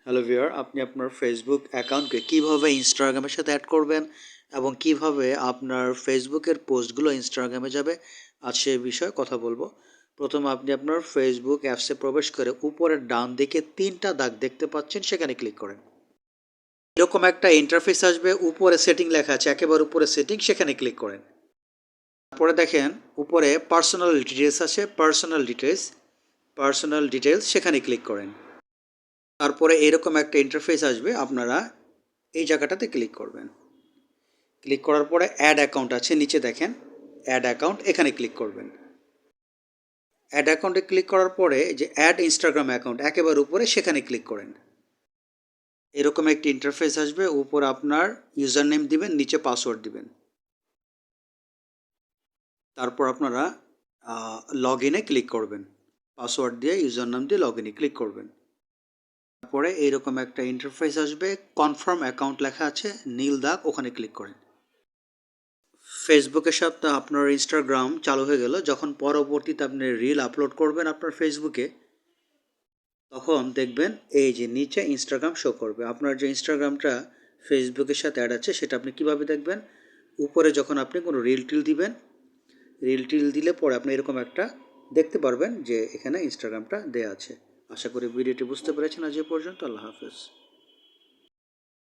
Hello viewer, আপনি আপনার Facebook অ্যাকাউন্টকে কীভাবে ইনস্টাগ্রামের সাথে অ্যাড করবেন এবং কিভাবে আপনার ফেসবুকের পোস্টগুলো ইনস্টাগ্রামে যাবে, আজ সে বিষয়ে কথা বলবো। প্রথমে আপনি আপনার ফেসবুক অ্যাপসে প্রবেশ করে উপরের ডান দিকে 3টা দাগ দেখতে পাচ্ছেন, সেখানে ক্লিক করেন। এরকম একটা ইন্টারফেস আসবে, উপরে সেটিং লেখা আছে, একেবারে উপরে সেটিং, সেখানে ক্লিক করেন। তারপরে দেখেন উপরে পার্সোনাল ডিটেলস আছে, পার্সোনাল ডিটেলস সেখানে ক্লিক করেন। তারপরে এরকম একটা ইন্টারফেস আসবে, আপনারা এই জায়গাটাতে ক্লিক করবেন। ক্লিক করার পরে অ্যাড অ্যাকাউন্ট আছে, নিচে দেখেন অ্যাড অ্যাকাউন্ট, এখানে ক্লিক করবেন। অ্যাড অ্যাকাউন্টে ক্লিক করার পরে যে অ্যাড ইনস্টাগ্রাম অ্যাকাউন্ট একেবারে উপরে, সেখানে ক্লিক করেন। এরকম একটি ইন্টারফেস আসবে, উপরে আপনার ইউজার নেম দিবেন, নিচে পাসওয়ার্ড দিবেন। তারপর আপনারা লগ ইনে ক্লিক করবেন, পাসওয়ার্ড দিয়ে ইউজার নাম দিয়ে লগ ইনে ক্লিক করবেন। তারপরে এইরকম একটা ইন্টারফেস আসবে, কনফার্ম অ্যাকাউন্ট লেখা আছে নীল দাগ, ওখানে ক্লিক করেন। ফেসবুকের সাথে আপনার ইনস্টাগ্রাম চালু হয়ে গেল। যখন পরবর্তীতে আপনি রিল আপলোড করবেন আপনার ফেসবুকে, তখন দেখবেন এই যে নিচে ইনস্টাগ্রাম শো করবে। আপনার যে ইনস্টাগ্রামটা ফেসবুকের সাথে অ্যাড আছে সেটা আপনি কিভাবে দেখবেন? উপরে যখন আপনি কোনো রিল টিল দিবেন, রিল টিল দিলে পরে আপনি এরকম একটা দেখতে পারবেন যে এখানে ইনস্টাগ্রামটা দেয়া আছে। আশা করি ভিডিওটি বুঝতে পেরেছেন। আজ এ পর্যন্ত। আল্লাহ হাফেজ।